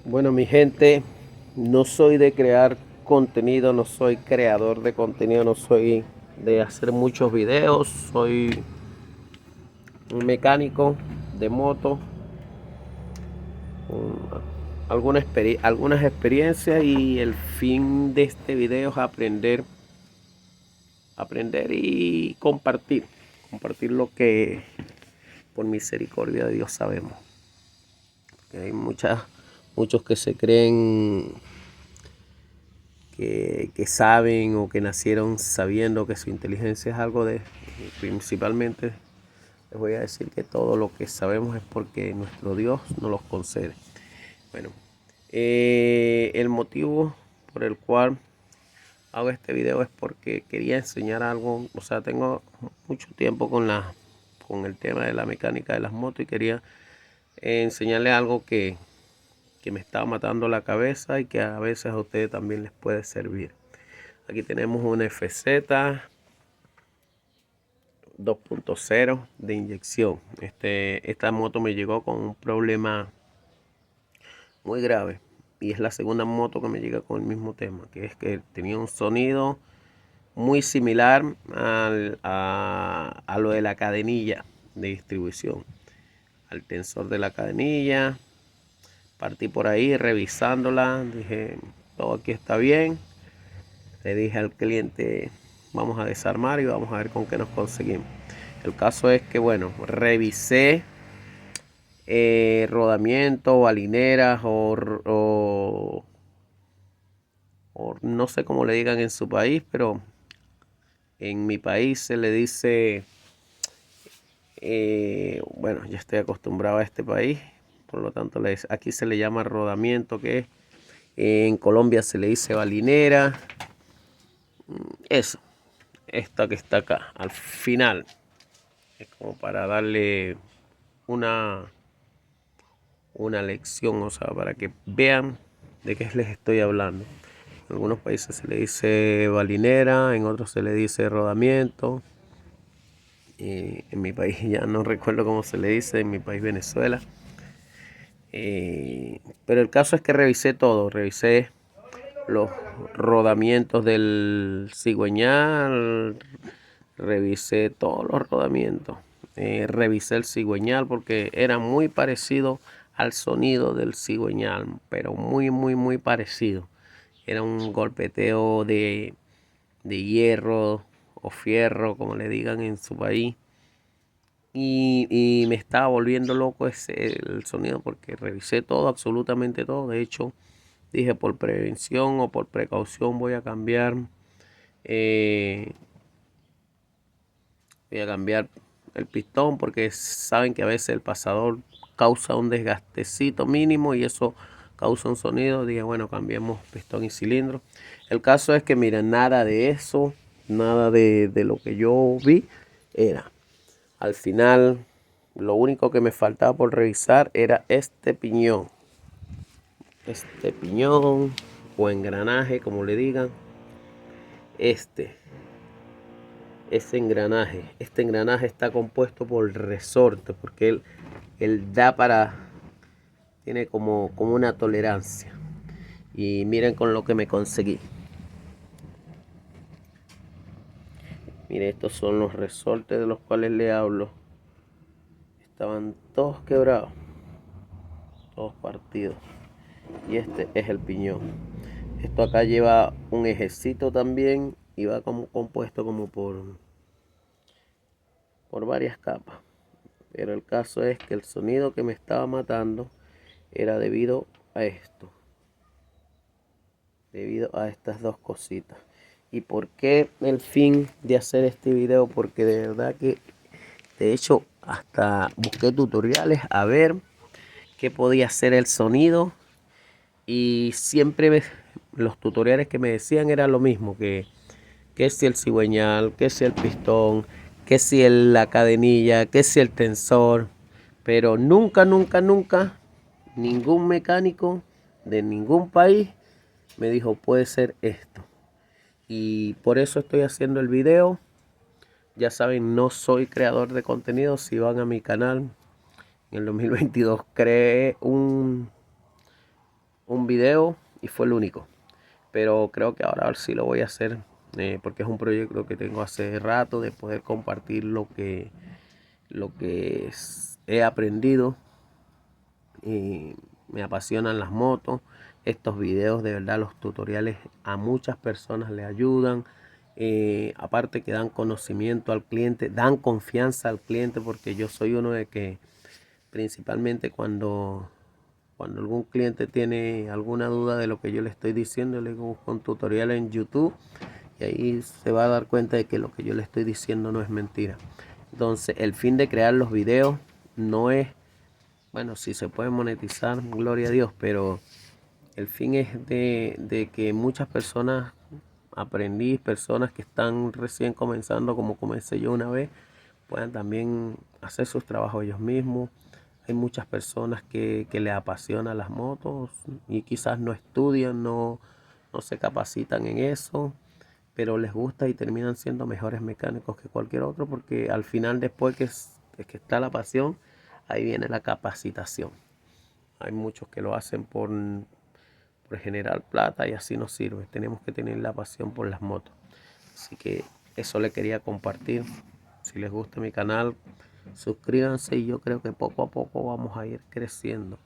Bueno, mi gente, no soy de crear contenido, no soy creador de contenido, no soy de hacer muchos videos, soy un mecánico de moto con algunas experiencias, y el fin de este video es aprender y compartir lo que por misericordia de Dios sabemos. Porque hay muchos que se creen que saben o que nacieron sabiendo que su inteligencia es algo de... Principalmente les voy a decir que todo lo que sabemos es porque nuestro Dios nos los concede. Bueno, el motivo por el cual hago este video es porque quería enseñar algo. O sea, tengo mucho tiempo con el tema de la mecánica de las motos y quería enseñarle algo que me estaba matando la cabeza y que a veces a ustedes también les puede servir. Aquí tenemos una FZ 2.0 de inyección. Esta moto me llegó con un problema muy grave y es la segunda moto que me llega con el mismo tema, que es que tenía un sonido muy similar a lo de la cadenilla de distribución, al tensor de la cadenilla. Partí por ahí revisándola, dije todo aquí está bien. Le dije al cliente, vamos a desarmar y vamos a ver con qué nos conseguimos. El caso es que, bueno, revisé rodamientos, balineras o no sé cómo le digan en su país, pero en mi país se le dice, bueno, ya estoy acostumbrado a este país, por lo tanto aquí se le llama rodamiento, que en Colombia se le dice balinera. Eso, esta que está acá, al final, es como para darle una, una lección, o sea, para que vean de qué les estoy hablando. En algunos países se le dice balinera, en otros se le dice rodamiento. En mi país ya no recuerdo cómo se le dice, en mi país Venezuela. Pero el caso es que revisé todo, revisé los rodamientos del cigüeñal, revisé todos los rodamientos, revisé el cigüeñal porque era muy parecido al sonido del cigüeñal, pero muy parecido. Era un golpeteo de hierro o fierro, como le digan en su país. Y me estaba volviendo loco el sonido porque revisé todo, absolutamente todo. De hecho, dije por prevención o por precaución eh, voy a cambiar el pistón, porque saben que a veces el pasador causa un desgastecito mínimo y eso causa un sonido. Dije, bueno, cambiemos pistón y cilindro. El caso es que, miren, nada de eso, nada de lo que yo vi era. Al final, lo único que me faltaba por revisar era este piñón. Este piñón o engranaje, como le digan. Este engranaje. Este engranaje está compuesto por resorte, porque él da para... Tiene como una tolerancia. Y miren con lo que me conseguí. Miren, estos son los resortes de los cuales le hablo. Estaban todos quebrados, todos partidos. Y este es el piñón. Esto acá lleva un ejecito también y va como compuesto como por varias capas. Pero el caso es que el sonido que me estaba matando era debido a esto, debido a estas dos cositas. ¿Y por qué el fin de hacer este video? Porque de verdad que, de hecho, hasta busqué tutoriales a ver qué podía hacer el sonido, y siempre los tutoriales que me decían era lo mismo, que si el cigüeñal, que si el pistón, que si la cadenilla, que si el tensor, pero nunca ningún mecánico de ningún país me dijo puede ser esto. Y por eso estoy haciendo el video. Ya saben, no soy creador de contenido. Si van a mi canal, en el 2022 creé un video y fue el único. Pero creo que ahora sí lo voy a hacer porque es un proyecto que tengo hace rato de poder compartir lo que he aprendido. Me apasionan las motos. Estos videos, de verdad, los tutoriales a muchas personas le ayudan. Aparte que dan conocimiento al cliente, dan confianza al cliente, porque yo soy uno de que principalmente cuando algún cliente tiene alguna duda de lo que yo le estoy diciendo, le busco un tutorial en YouTube y ahí se va a dar cuenta de que lo que yo le estoy diciendo no es mentira. Entonces, el fin de crear los videos no es, bueno, si se puede monetizar, gloria a Dios, pero el fin es de que muchas personas, personas que están recién comenzando, como comencé yo una vez, puedan también hacer sus trabajos ellos mismos. Hay muchas personas que les apasionan las motos y quizás no estudian, no se capacitan en eso, pero les gusta y terminan siendo mejores mecánicos que cualquier otro, porque al final, después de que está la pasión, ahí viene la capacitación. Hay muchos que lo hacen por generar plata y así no sirve. Tenemos que tener la pasión por las motos. Así que eso le quería compartir. Si les gusta mi canal, suscríbanse y yo creo que poco a poco vamos a ir creciendo.